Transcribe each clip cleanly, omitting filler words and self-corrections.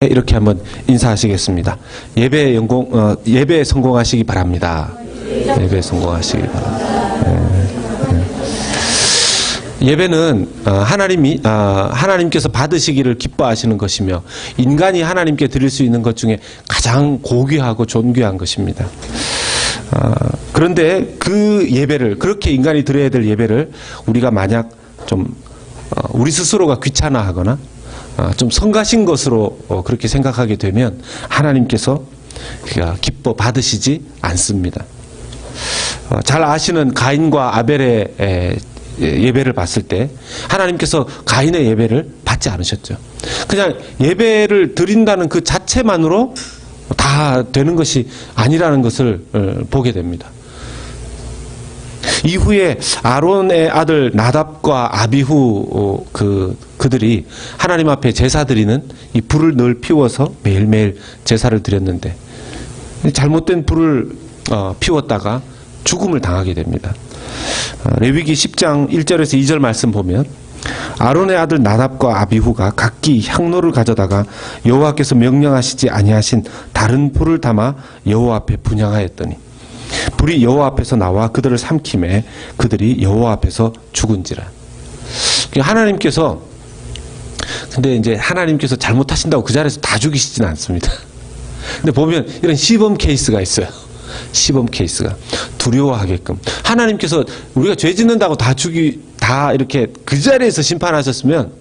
이렇게 한번 인사하시겠습니다. 예배 성공하시기 바랍니다. 예배 성공하시기 바랍니다. 예배는 하나님께서 받으시기를 기뻐하시는 것이며 인간이 하나님께 드릴 수 있는 것 중에 가장 고귀하고 존귀한 것입니다. 그런데 그 예배를, 그렇게 인간이 드려야 될 예배를 우리가 만약 좀 우리 스스로가 귀찮아하거나 좀 성가신 것으로 그렇게 생각하게 되면 하나님께서 기뻐 받으시지 않습니다. 잘 아시는 가인과 아벨의 예배를 봤을 때 하나님께서 가인의 예배를 받지 않으셨죠. 그냥 예배를 드린다는 그 자체만으로 다 되는 것이 아니라는 것을 보게 됩니다. 이후에 아론의 아들 나답과 아비후 그들이 하나님 앞에 제사 드리는 이 불을 늘 피워서 매일매일 제사를 드렸는데 잘못된 불을 피웠다가 죽음을 당하게 됩니다. 레위기 10장 1절에서 2절 말씀 보면 아론의 아들 나답과 아비후가 각기 향로를 가져다가 여호와께서 명령하시지 아니하신 다른 불을 담아 여호와 앞에 분향하였더니 불이 여호와 앞에서 나와 그들을 삼키매 그들이 여호와 앞에서 죽은지라. 하나님께서 근데 이제 하나님께서 잘못하신다고 그 자리에서 다 죽이시지는 않습니다. 근데 보면 이런 시범 케이스가 있어요. 시범 케이스가 두려워하게끔 하나님께서 우리가 죄 짓는다고 다 이렇게 그 자리에서 심판하셨으면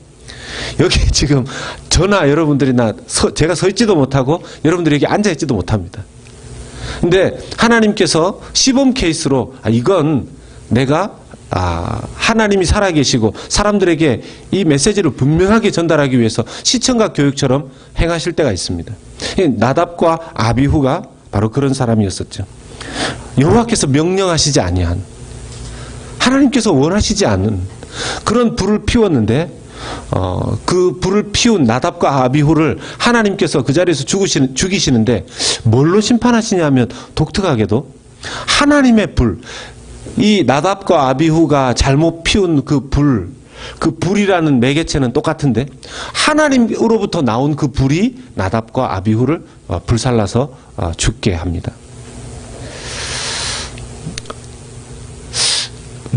여기 지금 저나 여러분들이나 제가 서 있지도 못하고 여러분들이 여기 앉아 있지도 못합니다. 근데 하나님께서 시범 케이스로 이건 내가 하나님이 살아계시고 사람들에게 이 메시지를 분명하게 전달하기 위해서 시청각 교육처럼 행하실 때가 있습니다. 나답과 아비후가 바로 그런 사람이었었죠. 여호와께서 명령하시지 아니한, 하나님께서 원하시지 않은 그런 불을 피웠는데 그 불을 피운 나답과 아비후를 하나님께서 그 자리에서 죽이시는데 뭘로 심판하시냐면 독특하게도 하나님의 불, 이 나답과 아비후가 잘못 피운 그 불이라는 매개체는 똑같은데 하나님으로부터 나온 그 불이 나답과 아비후를 불살라서 죽게 합니다.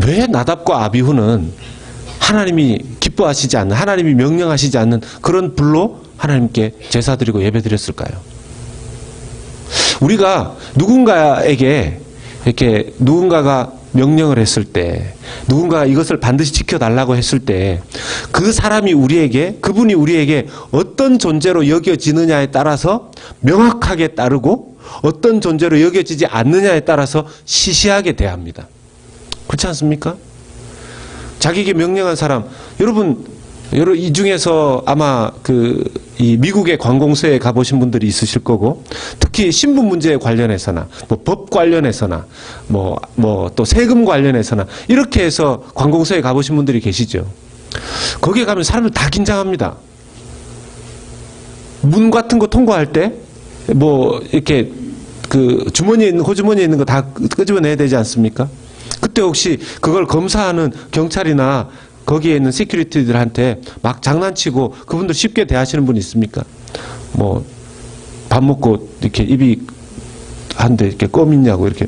왜 나답과 아비후는 하나님이 기뻐하시지 않는, 하나님이 명령하시지 않는 그런 불로 하나님께 제사 드리고 예배 드렸을까요? 우리가 누군가에게 이렇게 누군가가 명령을 했을 때, 누군가가 이것을 반드시 지켜달라고 했을 때 그 사람이 그분이 우리에게 어떤 존재로 여겨지느냐에 따라서 명확하게 따르고 어떤 존재로 여겨지지 않느냐에 따라서 시시하게 대합니다. 그렇지 않습니까? 자기에게 명령한 사람, 여러분 이 중에서 아마 이 미국의 관공서에 가보신 분들이 있으실 거고, 특히 신분 문제에 관련해서나 법 관련해서나 또 세금 관련해서나 이렇게 해서 관공서에 가보신 분들이 계시죠. 거기에 가면 사람들 다 긴장합니다. 문 같은 거 통과할 때 이렇게 주머니에 있는, 호주머니에 있는 거 다 끄집어내야 되지 않습니까? 그때 혹시 그걸 검사하는 경찰이나 거기에 있는 시큐리티들한테 막 장난치고 그분들 쉽게 대하시는 분 있습니까? 밥 먹고 이렇게 입이 한데 이렇게 껌 있냐고 이렇게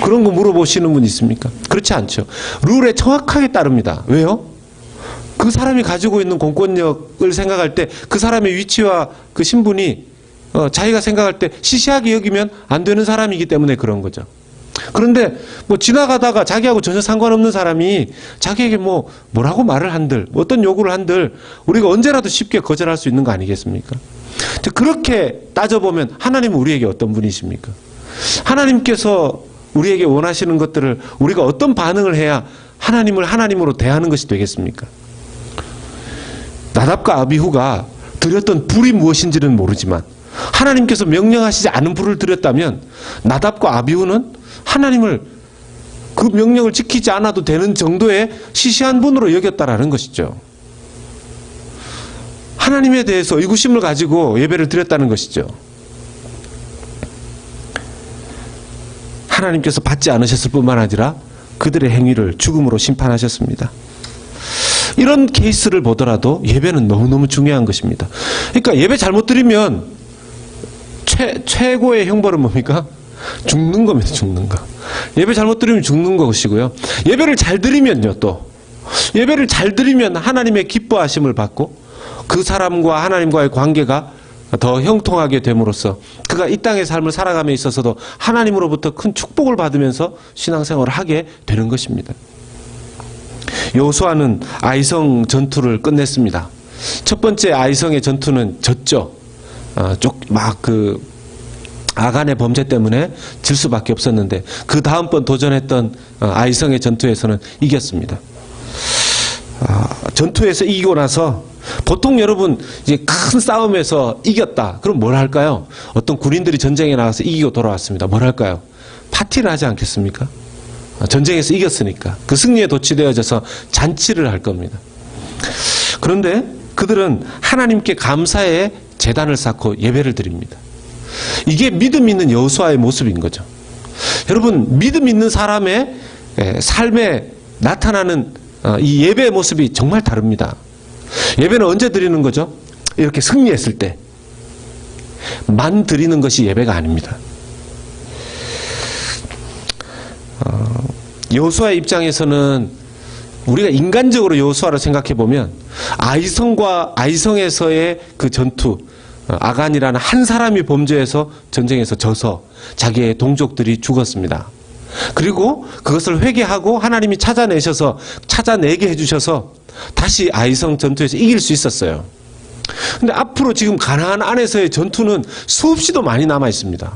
그런 거 물어보시는 분 있습니까? 그렇지 않죠. 룰에 정확하게 따릅니다. 왜요? 그 사람이 가지고 있는 공권력을 생각할 때 그 사람의 위치와 그 신분이 자기가 생각할 때 시시하게 여기면 안 되는 사람이기 때문에 그런 거죠. 그런데 지나가다가 자기하고 전혀 상관없는 사람이 자기에게 뭐라고 말을 한들, 어떤 요구를 한들 우리가 언제라도 쉽게 거절할 수 있는 거 아니겠습니까? 그렇게 따져보면 하나님은 우리에게 어떤 분이십니까? 하나님께서 우리에게 원하시는 것들을 우리가 어떤 반응을 해야 하나님을 하나님으로 대하는 것이 되겠습니까? 나답과 아비후가 드렸던 불이 무엇인지는 모르지만 하나님께서 명령하시지 않은 불을 드렸다면 나답과 아비후는 하나님을 그 명령을 지키지 않아도 되는 정도의 시시한 분으로 여겼다라는 것이죠. 하나님에 대해서 의구심을 가지고 예배를 드렸다는 것이죠. 하나님께서 받지 않으셨을 뿐만 아니라 그들의 행위를 죽음으로 심판하셨습니다. 이런 케이스를 보더라도 예배는 너무너무 중요한 것입니다. 그러니까 예배 잘못 드리면 최고의 형벌은 뭡니까? 죽는 겁니다. 죽는 거. 예배 잘못 드리면 죽는 것이고요. 예배를 잘 드리면요, 또 예배를 잘 드리면 하나님의 기뻐하심을 받고 그 사람과 하나님과의 관계가 더 형통하게 됨으로써 그가 이 땅의 삶을 살아감에 있어서도 하나님으로부터 큰 축복을 받으면서 신앙생활을 하게 되는 것입니다. 여호수아는 아이성 전투를 끝냈습니다. 첫 번째 아이성의 전투는 졌죠. 아간의 범죄 때문에 질 수밖에 없었는데 그 다음번 도전했던 아이성의 전투에서는 이겼습니다. 전투에서 이기고 나서 보통 여러분 이제 큰 싸움에서 이겼다. 그럼 뭘 할까요? 어떤 군인들이 전쟁에 나가서 이기고 돌아왔습니다. 뭘 할까요? 파티를 하지 않겠습니까? 전쟁에서 이겼으니까 그 승리에 도취되어져서 잔치를 할 겁니다. 그런데 그들은 하나님께 감사의 제단을 쌓고 예배를 드립니다. 이게 믿음 있는 여호수아의 모습인 거죠. 여러분, 믿음 있는 사람의 삶에 나타나는 이 예배의 모습이 정말 다릅니다. 예배는 언제 드리는 거죠? 이렇게 승리했을 때만 드리는 것이 예배가 아닙니다. 여호수아의 입장에서는 우리가 인간적으로 여호수아를 생각해 보면 아이성과 아이성에서의 그 전투, 아간이라는 한 사람이 범죄해서 전쟁에서 져서 자기의 동족들이 죽었습니다. 그리고 그것을 회개하고 하나님이 찾아내게 해주셔서 다시 아이성 전투에서 이길 수 있었어요. 근데 앞으로 지금 가나안 안에서의 전투는 수없이도 많이 남아 있습니다.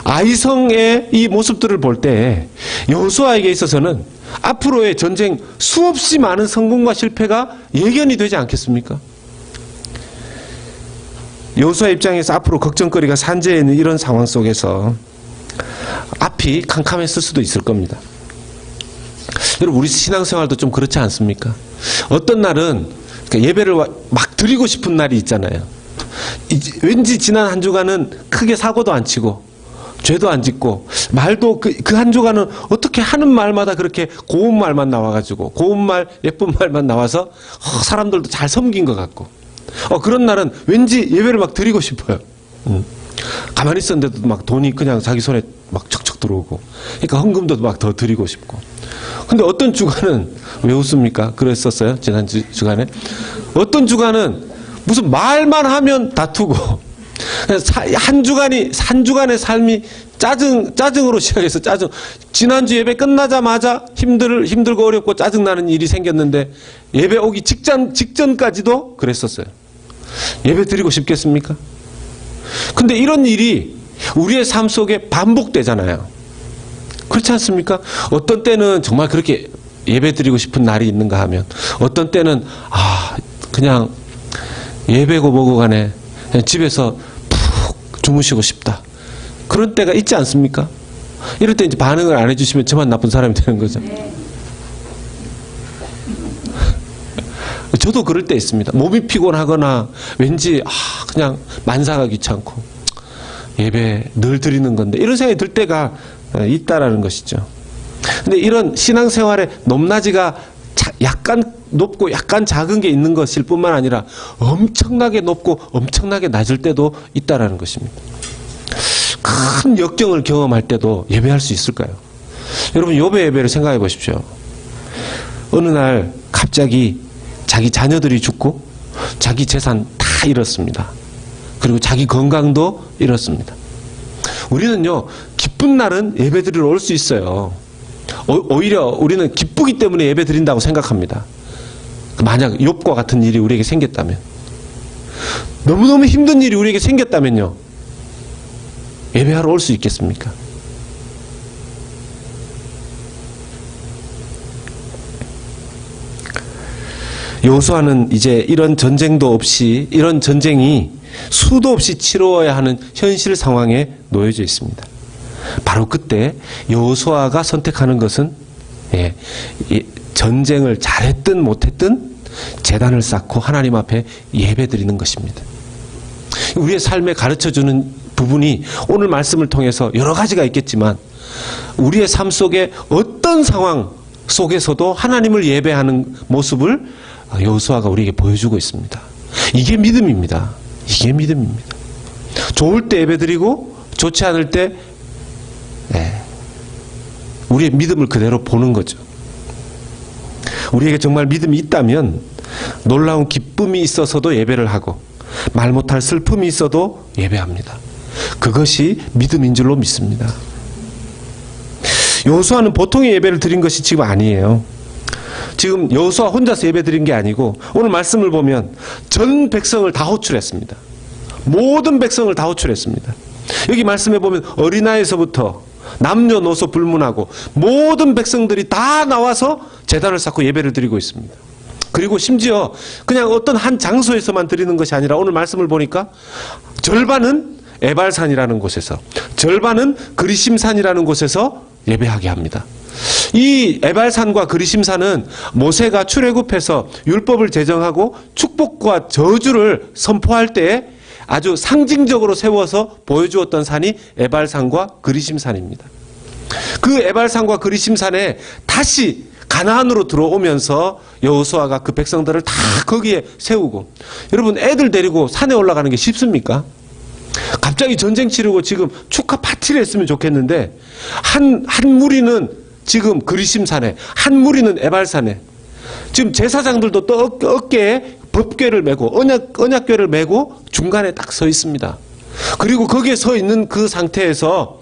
아이성의 이 모습들을 볼 때 여호수아에게 있어서는 앞으로의 전쟁 수없이 많은 성공과 실패가 예견이 되지 않겠습니까? 여호수아 입장에서 앞으로 걱정거리가 산재해 있는 이런 상황 속에서 앞이 캄캄했을 수도 있을 겁니다. 여러분, 우리 신앙생활도 좀 그렇지 않습니까? 어떤 날은 예배를 막 드리고 싶은 날이 있잖아요. 왠지 지난 한 주간은 크게 사고도 안 치고 죄도 안 짓고 말도 그 한 주간은 어떻게 하는 말마다 그렇게 고운 말만 나와가지고 고운 말 예쁜 말만 나와서 사람들도 잘 섬긴 것 같고 그런 날은 왠지 예배를 막 드리고 싶어요. 가만히 있었는데도 막 돈이 그냥 자기 손에 막 척척 들어오고 그러니까 헌금도 막 더 드리고 싶고. 근데 어떤 주간은 왜 웃습니까? 그랬었어요. 지난 주간에 어떤 주간은 무슨 말만 하면 다투고 한 주간의 삶이 짜증으로 시작해서 지난주 예배 끝나자마자 힘들고 어렵고 짜증나는 일이 생겼는데 예배 오기 직전까지도 그랬었어요. 예배 드리고 싶겠습니까? 근데 이런 일이 우리의 삶 속에 반복되잖아요. 그렇지 않습니까? 어떤 때는 정말 그렇게 예배 드리고 싶은 날이 있는가 하면 어떤 때는 그냥 예배고 뭐고 간에 그냥 집에서 푹 주무시고 싶다. 그런 때가 있지 않습니까? 이럴 때 이제 반응을 안 해주시면 저만 나쁜 사람이 되는 거죠. 저도 그럴 때 있습니다. 몸이 피곤하거나 왠지 그냥 만사가 귀찮고 예배 늘 드리는 건데 이런 생각이 들 때가 있다라는 것이죠. 근데 이런 신앙생활의 높낮이가 약간 높고 약간 작은 게 있는 것일 뿐만 아니라 엄청나게 높고 엄청나게 낮을 때도 있다라는 것입니다. 큰 역경을 경험할 때도 예배할 수 있을까요? 여러분, 욥의 예배를 생각해 보십시오. 어느 날 갑자기 자기 자녀들이 죽고 자기 재산 다 잃었습니다. 그리고 자기 건강도 잃었습니다. 우리는요, 기쁜 날은 예배 드리러 올 수 있어요. 오히려 우리는 기쁘기 때문에 예배 드린다고 생각합니다. 만약 욥과 같은 일이 우리에게 생겼다면, 너무너무 힘든 일이 우리에게 생겼다면요, 예배하러 올 수 있겠습니까? 여호수아는 이제 이런 전쟁도 없이, 이런 전쟁이 수도 없이 치러야 하는 현실 상황에 놓여져 있습니다. 바로 그때 여호수아가 선택하는 것은 전쟁을 잘했든 못했든 제단을 쌓고 하나님 앞에 예배드리는 것입니다. 우리의 삶에 가르쳐주는 부분이 오늘 말씀을 통해서 여러 가지가 있겠지만 우리의 삶 속에 어떤 상황 속에서도 하나님을 예배하는 모습을 여호수아가 우리에게 보여주고 있습니다. 이게 믿음입니다. 이게 믿음입니다. 좋을 때 예배드리고 좋지 않을 때 우리의 믿음을 그대로 보는 거죠. 우리에게 정말 믿음이 있다면 놀라운 기쁨이 있어서도 예배를 하고 말 못할 슬픔이 있어도 예배합니다. 그것이 믿음인 줄로 믿습니다. 여호수아는 보통의 예배를 드린 것이 지금 아니에요. 지금 여호수아 혼자서 예배 드린 게 아니고 오늘 말씀을 보면 전 백성을 다 호출했습니다. 모든 백성을 다 호출했습니다. 여기 말씀해 보면 어린아이에서부터 남녀노소 불문하고 모든 백성들이 다 나와서 제단을 쌓고 예배를 드리고 있습니다. 그리고 심지어 그냥 어떤 한 장소에서만 드리는 것이 아니라 오늘 말씀을 보니까 절반은 에발산이라는 곳에서, 절반은 그리심산이라는 곳에서 예배하게 합니다. 이 에발산과 그리심산은 모세가 출애굽해서 율법을 제정하고 축복과 저주를 선포할 때에 아주 상징적으로 세워서 보여주었던 산이 에발산과 그리심산입니다. 그 에발산과 그리심산에 다시 가나안으로 들어오면서 여호수아가 그 백성들을 다 거기에 세우고, 여러분 애들 데리고 산에 올라가는 게 쉽습니까? 갑자기 전쟁 치르고 지금 축하 파티를 했으면 좋겠는데 한 무리는 지금 그리심산에, 한 무리는 에발산에, 지금 제사장들도 또 어깨에 법궤를 메고 언약궤를 메고 중간에 딱 서 있습니다. 그리고 거기에 서 있는 그 상태에서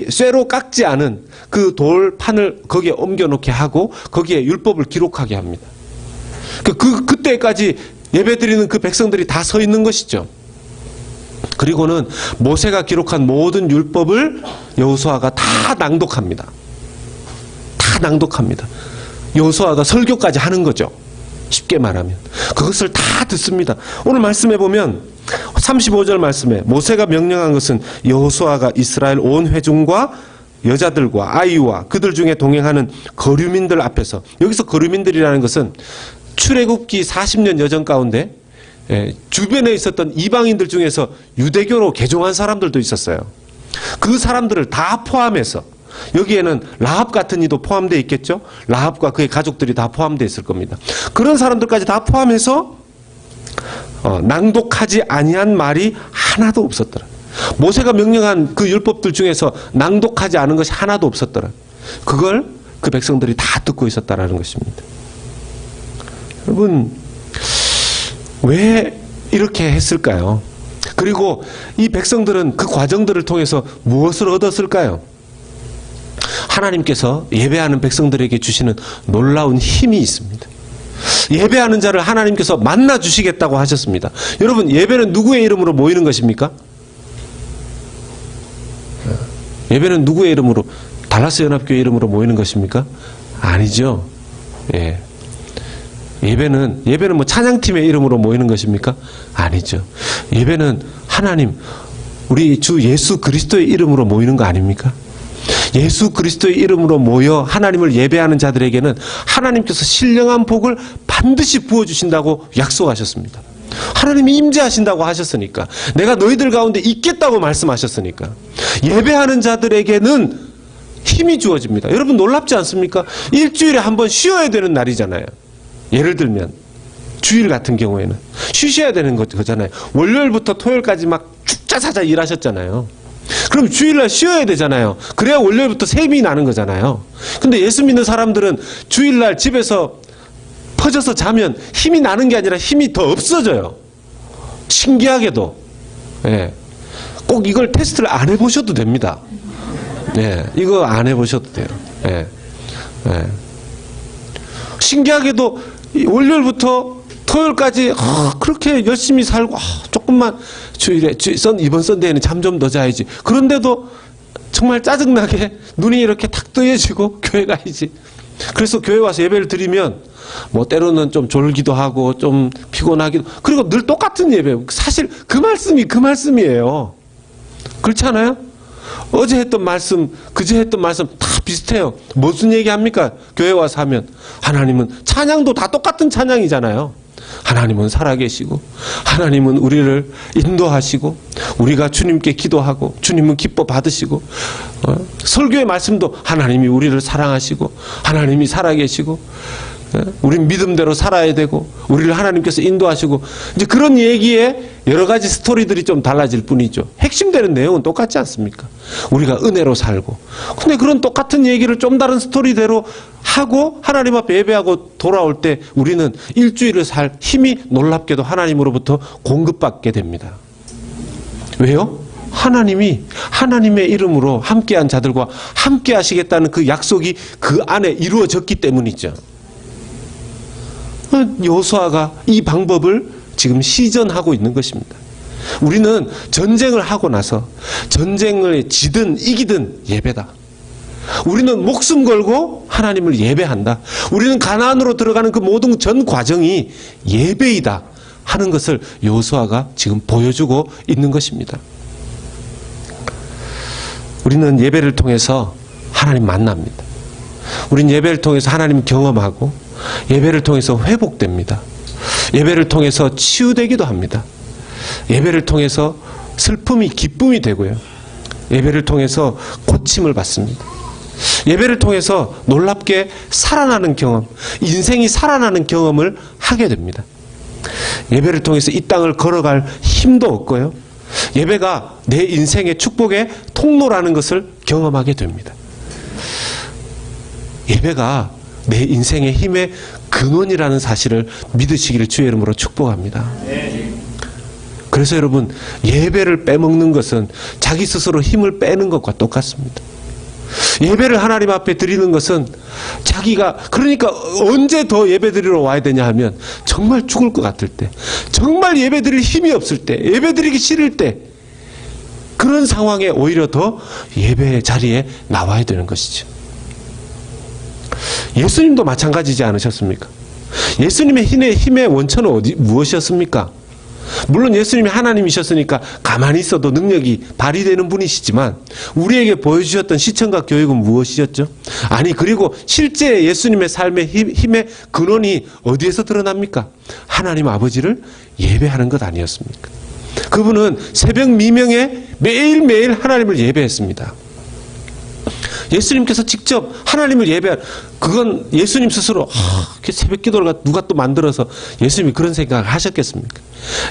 쇠로 깎지 않은 그 돌판을 거기에 옮겨놓게 하고 거기에 율법을 기록하게 합니다. 그때까지 예배드리는 그 백성들이 다 서 있는 것이죠. 그리고는 모세가 기록한 모든 율법을 여호수아가 다 낭독합니다. 다 낭독합니다. 여호수아가 설교까지 하는 거죠. 쉽게 말하면 그것을 다 듣습니다. 오늘 말씀해 보면 35절 말씀에 모세가 명령한 것은 여호수아가 이스라엘 온 회중과 여자들과 아이와 그들 중에 동행하는 거류민들 앞에서, 여기서 거류민들이라는 것은 출애굽기 40년 여정 가운데 주변에 있었던 이방인들 중에서 유대교로 개종한 사람들도 있었어요. 그 사람들을 다 포함해서, 여기에는 라합 같은 이도 포함되어 있겠죠. 라합과 그의 가족들이 다 포함되어 있을 겁니다. 그런 사람들까지 다 포함해서 낭독하지 아니한 말이 하나도 없었더라. 모세가 명령한 그 율법들 중에서 낭독하지 않은 것이 하나도 없었더라. 그걸 그 백성들이 다 듣고 있었다라는 것입니다. 여러분, 왜 이렇게 했을까요? 그리고 이 백성들은 그 과정들을 통해서 무엇을 얻었을까요? 하나님께서 예배하는 백성들에게 주시는 놀라운 힘이 있습니다. 예배하는 자를 하나님께서 만나 주시겠다고 하셨습니다. 여러분, 예배는 누구의 이름으로 모이는 것입니까? 예배는 누구의 이름으로, 달라스 연합교회 이름으로 모이는 것입니까? 아니죠. 예. 예배는 뭐 찬양팀의 이름으로 모이는 것입니까? 아니죠. 예배는 하나님, 우리 주 예수 그리스도의 이름으로 모이는 거 아닙니까? 예수 그리스도의 이름으로 모여 하나님을 예배하는 자들에게는 하나님께서 신령한 복을 반드시 부어주신다고 약속하셨습니다. 하나님이 임재하신다고 하셨으니까, 내가 너희들 가운데 있겠다고 말씀하셨으니까 예배하는 자들에게는 힘이 주어집니다. 여러분, 놀랍지 않습니까? 일주일에 한 번 쉬어야 되는 날이잖아요. 예를 들면 주일 같은 경우에는 쉬셔야 되는 거잖아요. 월요일부터 토요일까지 막 축자사자 일하셨잖아요. 그럼 주일날 쉬어야 되잖아요. 그래야 월요일부터 셈이 나는 거잖아요. 근데 예수 믿는 사람들은 주일날 집에서 퍼져서 자면 힘이 나는 게 아니라 힘이 더 없어져요. 신기하게도. 예. 꼭 이걸 테스트를 안 해보셔도 됩니다. 예. 이거 안 해보셔도 돼요. 예. 예. 신기하게도 월요일부터 토요일까지 그렇게 열심히 살고 조금만 주일에 이번 선데이는 잠 좀 더 자야지. 그런데도 정말 짜증나게 눈이 이렇게 탁 뜨여지고 교회 가야지. 그래서 교회 와서 예배를 드리면 뭐 때로는 좀 졸기도 하고 좀 피곤하기도, 그리고 늘 똑같은 예배. 사실 그 말씀이에요. 그렇지 않아요? 어제 했던 말씀, 그제 했던 말씀 다 비슷해요. 무슨 얘기합니까? 교회 와서 하면 하나님은, 찬양도 다 똑같은 찬양이잖아요. 하나님은 살아계시고 하나님은 우리를 인도하시고 우리가 주님께 기도하고 주님은 기뻐 받으시고, 설교의 말씀도 하나님이 우리를 사랑하시고 하나님이 살아계시고 우린 믿음대로 살아야 되고 우리를 하나님께서 인도하시고 이제 그런 얘기에 여러 가지 스토리들이 좀 달라질 뿐이죠. 핵심되는 내용은 똑같지 않습니까? 우리가 은혜로 살고. 근데 그런 똑같은 얘기를 좀 다른 스토리대로 하고 하나님 앞에 예배하고 돌아올 때 우리는 일주일을 살 힘이 놀랍게도 하나님으로부터 공급받게 됩니다. 왜요? 하나님이 하나님의 이름으로 함께한 자들과 함께 하시겠다는 그 약속이 그 안에 이루어졌기 때문이죠. 여호수아가 이 방법을 지금 시전하고 있는 것입니다. 우리는 전쟁을 하고 나서 전쟁을 지든 이기든 예배다. 우리는 목숨 걸고 하나님을 예배한다. 우리는 가나안으로 들어가는 그 모든 전 과정이 예배이다 하는 것을 여호수아가 지금 보여주고 있는 것입니다. 우리는 예배를 통해서 하나님 만납니다. 우리는 예배를 통해서 하나님 경험하고 예배를 통해서 회복됩니다. 예배를 통해서 치유되기도 합니다. 예배를 통해서 슬픔이 기쁨이 되고요. 예배를 통해서 고침을 받습니다. 예배를 통해서 놀랍게 살아나는 경험, 인생이 살아나는 경험을 하게 됩니다. 예배를 통해서 이 땅을 걸어갈 힘도 얻고요. 예배가 내 인생의 축복의 통로라는 것을 경험하게 됩니다. 예배가 내 인생의 힘의 근원이라는 사실을 믿으시기를 주의 이름으로 축복합니다. 그래서 여러분, 예배를 빼먹는 것은 자기 스스로 힘을 빼는 것과 똑같습니다. 예배를 하나님 앞에 드리는 것은 자기가, 그러니까 언제 더 예배 드리러 와야 되냐 하면 정말 죽을 것 같을 때, 정말 예배 드릴 힘이 없을 때, 예배 드리기 싫을 때, 그런 상황에 오히려 더 예배의 자리에 나와야 되는 것이죠. 예수님도 마찬가지지 않으셨습니까? 예수님의 힘의 원천은 무엇이었습니까? 물론 예수님이 하나님이셨으니까 가만히 있어도 능력이 발휘되는 분이시지만 우리에게 보여주셨던 시청과 교육은 무엇이었죠? 아니, 그리고 실제 예수님의 삶의 힘의 근원이 어디에서 드러납니까? 하나님 아버지를 예배하는 것 아니었습니까? 그분은 새벽 미명에 매일매일 하나님을 예배했습니다. 예수님께서 직접 하나님을 예배한, 그건 예수님 스스로 새벽 기도를 누가 또 만들어서 예수님이 그런 생각을 하셨겠습니까?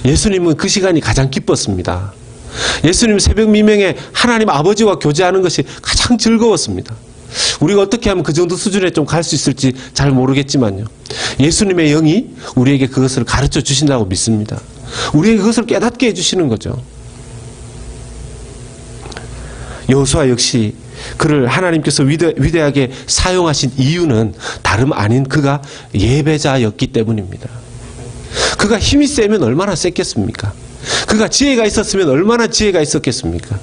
예수님은 그 시간이 가장 기뻤습니다. 예수님 새벽 미명에 하나님 아버지와 교제하는 것이 가장 즐거웠습니다. 우리가 어떻게 하면 그 정도 수준에 좀 갈 수 있을지 잘 모르겠지만요, 예수님의 영이 우리에게 그것을 가르쳐 주신다고 믿습니다. 우리에게 그것을 깨닫게 해주시는 거죠. 여호수아 역시 그를 하나님께서 위대하게 사용하신 이유는 다름 아닌 그가 예배자였기 때문입니다. 그가 힘이 세면 얼마나 셌겠습니까? 그가 지혜가 있었으면 얼마나 지혜가 있었겠습니까?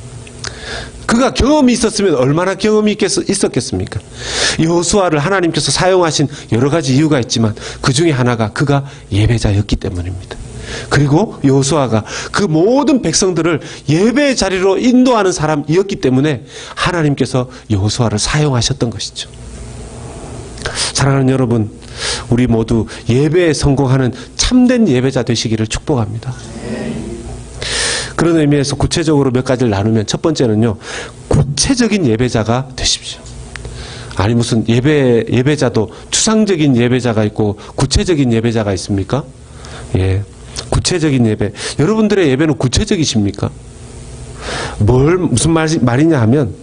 그가 경험이 있었으면 얼마나 경험이 있었겠습니까? 여호수아를 하나님께서 사용하신 여러 가지 이유가 있지만 그 중에 하나가 그가 예배자였기 때문입니다. 그리고 여호수아가 그 모든 백성들을 예배의 자리로 인도하는 사람이었기 때문에 하나님께서 여호수아를 사용하셨던 것이죠. 사랑하는 여러분, 우리 모두 예배에 성공하는 참된 예배자 되시기를 축복합니다. 그런 의미에서 구체적으로 몇 가지를 나누면, 첫 번째는요, 구체적인 예배자가 되십시오. 아니, 무슨 예배자도 추상적인 예배자가 있고 구체적인 예배자가 있습니까? 예. 구체적인 예배. 여러분들의 예배는 구체적이십니까? 무슨 말이냐 하면,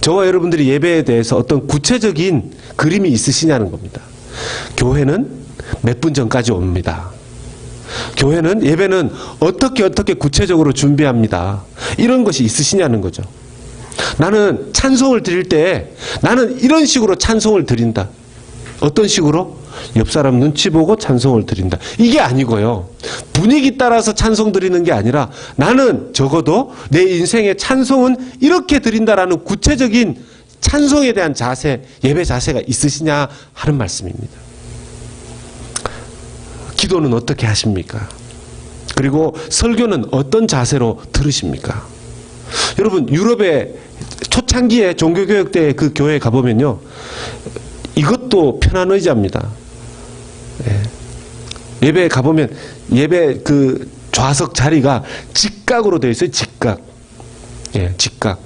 저와 여러분들이 예배에 대해서 어떤 구체적인 그림이 있으시냐는 겁니다. 교회는 몇 분 전까지 옵니다. 교회는, 예배는 어떻게 구체적으로 준비합니다. 이런 것이 있으시냐는 거죠. 나는 찬송을 드릴 때 나는 이런 식으로 찬송을 드린다. 어떤 식으로? 옆 사람 눈치 보고 찬송을 드린다. 이게 아니고요, 분위기 따라서 찬송 드리는 게 아니라 나는 적어도 내 인생의 찬송은 이렇게 드린다라는 구체적인 찬송에 대한 자세, 예배 자세가 있으시냐 하는 말씀입니다. 기도는 어떻게 하십니까? 그리고 설교는 어떤 자세로 들으십니까? 여러분, 유럽의 초창기에 종교교육대 그 교회에 가보면요, 이것도 편한 의자입니다. 예. 예배에 가보면 예배 그 좌석 자리가 직각으로 되어 있어요. 직각. 예, 직각.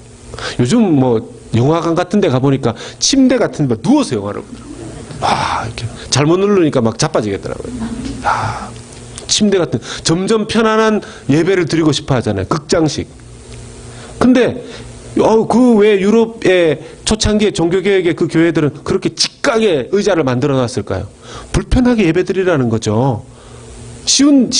요즘 뭐 영화관 같은 데 가보니까 침대 같은 데 누워서 영화를 보더라고요. 이렇게 잘못 누르니까 막 자빠지겠더라고요. 침대 같은 점점 편안한 예배를 드리고 싶어 하잖아요. 극장식. 근데 그 왜 유럽의 초창기의 종교개혁의 그 교회들은 그렇게 직각의 의자를 만들어 놨을까요? 불편하게 예배드리라는 거죠. 쉬운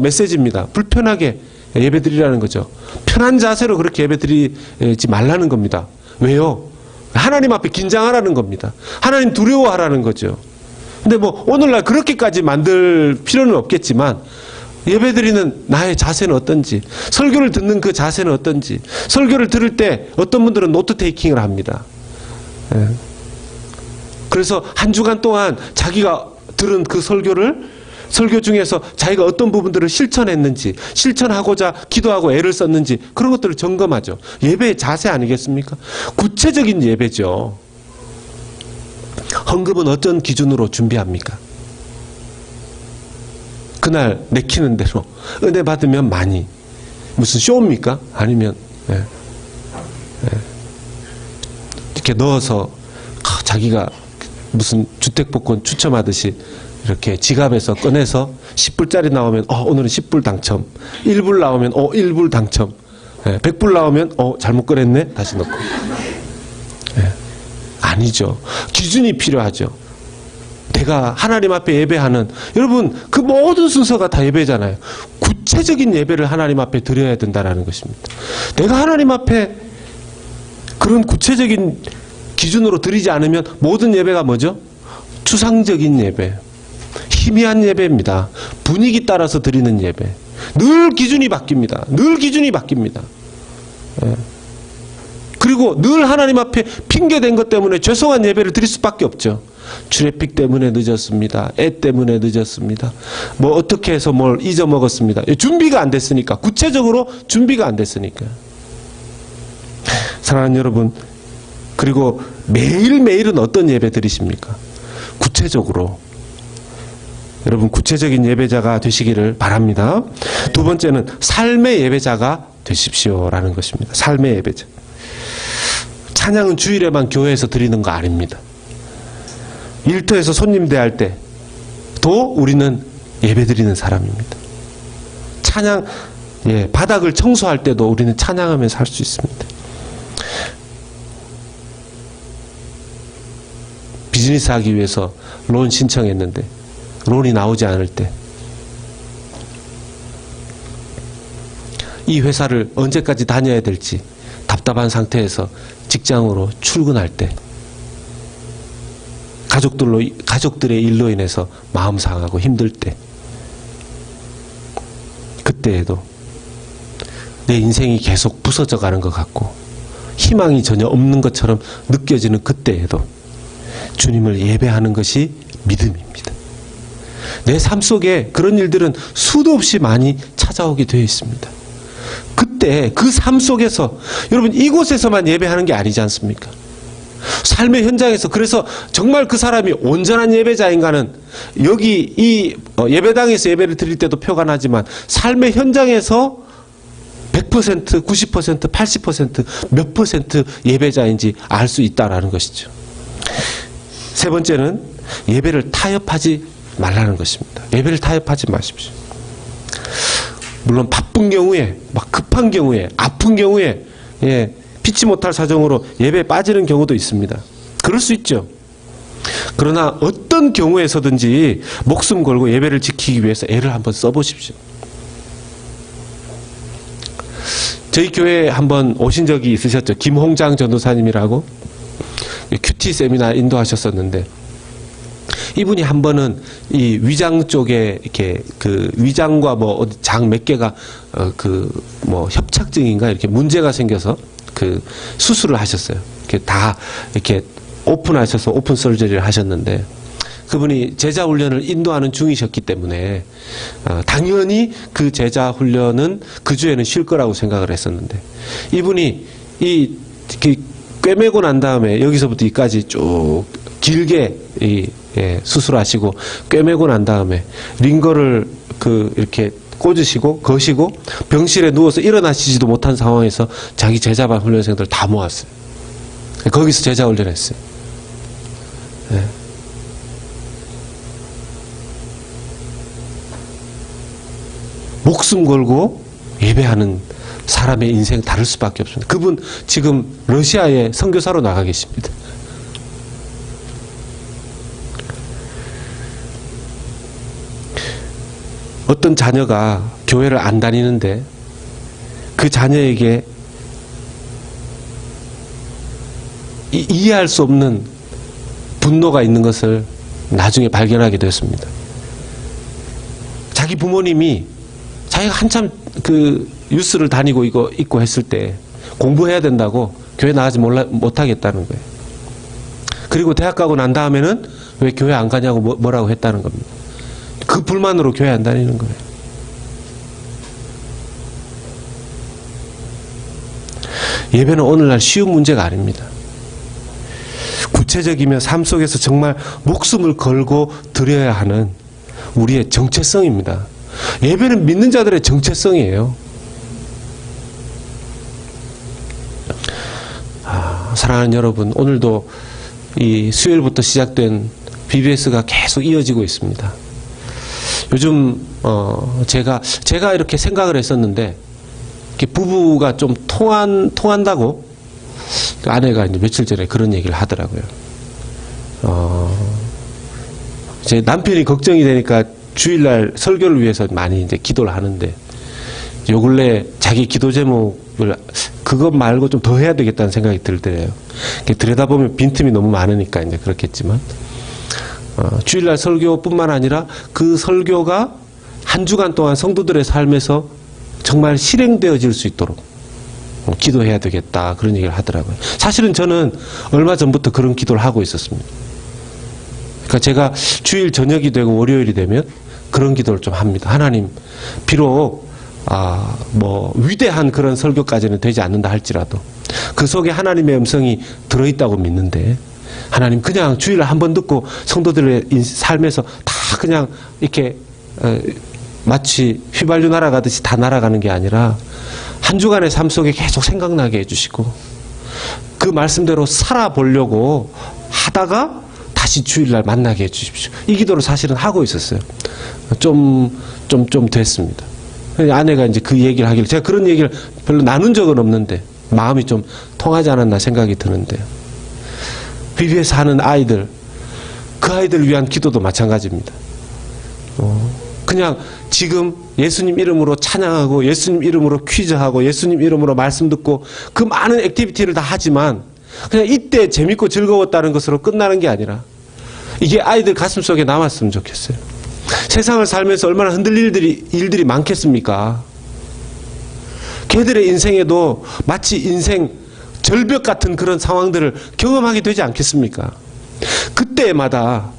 메시지입니다. 불편하게 예배드리라는 거죠. 편한 자세로 그렇게 예배드리지 말라는 겁니다. 왜요? 하나님 앞에 긴장하라는 겁니다. 하나님 두려워하라는 거죠. 근데 뭐 오늘날 그렇게까지 만들 필요는 없겠지만 예배드리는 나의 자세는 어떤지, 설교를 듣는 그 자세는 어떤지, 설교를 들을 때 어떤 분들은 노트 테이킹을 합니다. 그래서 한 주간 동안 자기가 들은 그 설교 중에서 자기가 어떤 부분들을 실천했는지, 실천하고자 기도하고 애를 썼는지 그런 것들을 점검하죠. 예배의 자세 아니겠습니까? 구체적인 예배죠. 헌금은 어떤 기준으로 준비합니까? 그날 내키는 대로 은혜 받으면 많이. 무슨 쇼입니까? 아니면 이렇게 넣어서 자기가 무슨 주택복권 추첨하듯이 이렇게 지갑에서 꺼내서 10불짜리 나오면 오늘은 10불 당첨, 1불 나오면 1불 당첨, 100불 나오면 잘못 꺼냈네 다시 넣고. 아니죠. 기준이 필요하죠. 내가 하나님 앞에 예배하는, 여러분 그 모든 순서가 다 예배잖아요. 구체적인 예배를 하나님 앞에 드려야 된다는 것입니다. 내가 하나님 앞에 그런 구체적인 기준으로 드리지 않으면 모든 예배가 뭐죠? 추상적인 예배, 희미한 예배입니다. 분위기 따라서 드리는 예배. 늘 기준이 바뀝니다. 늘 기준이 바뀝니다. 그리고 늘 하나님 앞에 핑계댄 것 때문에 죄송한 예배를 드릴 수밖에 없죠. 트래픽 때문에 늦었습니다. 애 때문에 늦었습니다. 뭐 어떻게 해서 뭘 잊어먹었습니다. 준비가 안 됐으니까. 구체적으로 준비가 안 됐으니까. 사랑하는 여러분, 그리고 매일매일은 어떤 예배 드리십니까? 구체적으로. 여러분 구체적인 예배자가 되시기를 바랍니다. 두 번째는 삶의 예배자가 되십시오라는 것입니다. 삶의 예배자. 찬양은 주일에만 교회에서 드리는 거 아닙니다. 일터에서 손님 대할 때도 우리는 예배 드리는 사람입니다. 찬양, 바닥을 청소할 때도 우리는 찬양하면서 할 수 있습니다. 비즈니스 하기 위해서 론 신청했는데 론이 나오지 않을 때, 이 회사를 언제까지 다녀야 될지 답답한 상태에서 직장으로 출근할 때, 가족들의 일로 인해서 마음 상하고 힘들 때, 그때에도 내 인생이 계속 부서져 가는 것 같고 희망이 전혀 없는 것처럼 느껴지는 그때에도 주님을 예배하는 것이 믿음입니다. 내 삶 속에 그런 일들은 수도 없이 많이 찾아오게 되어 있습니다. 그때 그 삶 속에서, 여러분 이곳에서만 예배하는 게 아니지 않습니까? 삶의 현장에서. 그래서 정말 그 사람이 온전한 예배자인가는 여기 이 예배당에서 예배를 드릴 때도 표가 나지만 삶의 현장에서 100%, 90%, 80% 몇 퍼센트 예배자인지 알 수 있다라는 것이죠. 세 번째는 예배를 타협하지 말라는 것입니다. 예배를 타협하지 마십시오. 물론 바쁜 경우에, 막 급한 경우에, 아픈 경우에, 피치 못할 사정으로 예배에 빠지는 경우도 있습니다. 그럴 수 있죠. 그러나 어떤 경우에서든지 목숨 걸고 예배를 지키기 위해서 애를 한번 써보십시오. 저희 교회에 한번 오신 적이 있으셨죠. 김홍장 전도사님이라고 큐티 세미나 인도하셨었는데, 이분이 한 번은 이 위장 쪽에 이렇게 그 위장과 뭐 어디 장 몇 개가 뭐 협착증인가 이렇게 문제가 생겨서 그 수술을 하셨어요. 이렇게 다 이렇게 오픈하셔서 오픈 설저리를 하셨는데, 그분이 제자 훈련을 인도하는 중이셨기 때문에 당연히 그 제자 훈련은 그 주에는 쉴 거라고 생각을 했었는데, 이분이 꿰매고 난 다음에 여기서부터 여기까지 쭉 길게 수술하시고 꿰매고 난 다음에 링거를 이렇게 꽂으시고 거시고 병실에 누워서 일어나시지도 못한 상황에서 자기 제자반 훈련생들 다 모았어요. 거기서 제자 훈련했어요. 목숨 걸고 예배하는 사람의 인생 다를 수밖에 없습니다. 그분 지금 러시아에 선교사로 나가 계십니다. 어떤 자녀가 교회를 안 다니는데 그 자녀에게 이해할 수 없는 분노가 있는 것을 나중에 발견하게 되었습니다. 자기 부모님이 자기가 한참 그 유스를 다니고 있고 했을 때 공부해야 된다고 교회 나가지 못하겠다는 거예요. 그리고 대학 가고 난 다음에는 왜 교회 안 가냐고 뭐라고 했다는 겁니다. 그 불만으로 교회 안 다니는 거예요. 예배는 오늘날 쉬운 문제가 아닙니다. 구체적이며 삶 속에서 정말 목숨을 걸고 드려야 하는 우리의 정체성입니다. 예배는 믿는 자들의 정체성이에요. 사랑하는 여러분, 오늘도 이 수요일부터 시작된 BBS가 계속 이어지고 있습니다. 요즘 제가 이렇게 생각을 했었는데 이렇게 부부가 좀 통한다고 아내가 이제 며칠 전에 그런 얘기를 하더라고요. 제 남편이 걱정이 되니까 주일날 설교를 위해서 많이 이제 기도를 하는데 요 근래 자기 기도 제목을 그것 말고 좀 더 해야 되겠다는 생각이 들더래요. 들여다보면 빈틈이 너무 많으니까 이제 그렇겠지만 주일날 설교뿐만 아니라 그 설교가 한 주간 동안 성도들의 삶에서 정말 실행되어질 수 있도록 기도해야 되겠다 그런 얘기를 하더라고요. 사실은 저는 얼마 전부터 그런 기도를 하고 있었습니다. 그러니까 제가 주일 저녁이 되고 월요일이 되면 그런 기도를 좀 합니다. 하나님, 비록 위대한 그런 설교까지는 되지 않는다 할지라도 그 속에 하나님의 음성이 들어있다고 믿는데 하나님, 그냥 주일을 한번 듣고 성도들의 삶에서 다 그냥 이렇게 마치 휘발유 날아가듯이 다 날아가는 게 아니라 한 주간의 삶 속에 계속 생각나게 해주시고 그 말씀대로 살아보려고 하다가 다시 주일날 만나게 해주십시오. 이 기도를 사실은 하고 있었어요. 좀 됐습니다. 아내가 이제 그 얘기를 하길래 제가 그런 얘기를 별로 나눈 적은 없는데 마음이 좀 통하지 않았나 생각이 드는데요. BBS 하는 아이들, 그 아이들을 위한 기도도 마찬가지입니다. 그냥 지금 예수님 이름으로 찬양하고 예수님 이름으로 퀴즈하고 예수님 이름으로 말씀 듣고 그 많은 액티비티를 다 하지만 그냥 이때 재밌고 즐거웠다는 것으로 끝나는 게 아니라 이게 아이들 가슴 속에 남았으면 좋겠어요. 세상을 살면서 얼마나 흔들릴 일들이 많겠습니까? 걔들의 인생에도 마치 인생 절벽 같은 그런 상황들을 경험하게 되지 않겠습니까? 그때마다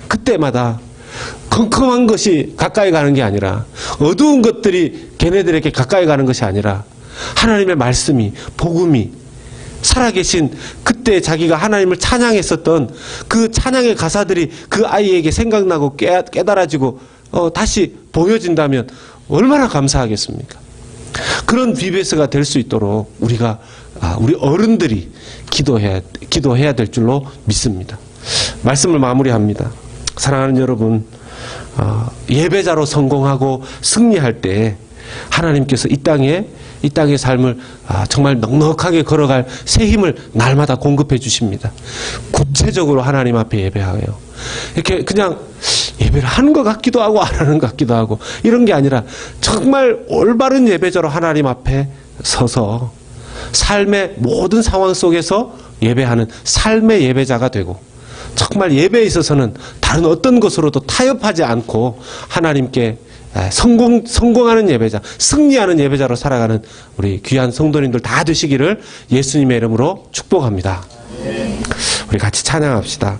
컴컴한 것이 가까이 가는 게 아니라 어두운 것들이 걔네들에게 가까이 가는 것이 아니라 하나님의 말씀이, 복음이 살아계신 그때 자기가 하나님을 찬양했었던 그 찬양의 가사들이 그 아이에게 생각나고 깨달아지고 다시 보여진다면 얼마나 감사하겠습니까? 그런 BBS가 될 수 있도록 우리 어른들이 기도해야 될 줄로 믿습니다. 말씀을 마무리합니다. 사랑하는 여러분, 예배자로 성공하고 승리할 때 하나님께서 이 땅의 삶을 정말 넉넉하게 걸어갈 새 힘을 날마다 공급해 주십니다. 구체적으로 하나님 앞에 예배하여 이렇게 그냥 예배를 하는 것 같기도 하고 안 하는 것 같기도 하고 이런 게 아니라 정말 올바른 예배자로 하나님 앞에 서서 삶의 모든 상황 속에서 예배하는 삶의 예배자가 되고 정말 예배에 있어서는 다른 어떤 것으로도 타협하지 않고 하나님께 성공하는 예배자, 승리하는 예배자로 살아가는 우리 귀한 성도님들 다 되시기를 예수님의 이름으로 축복합니다. 우리 같이 찬양합시다.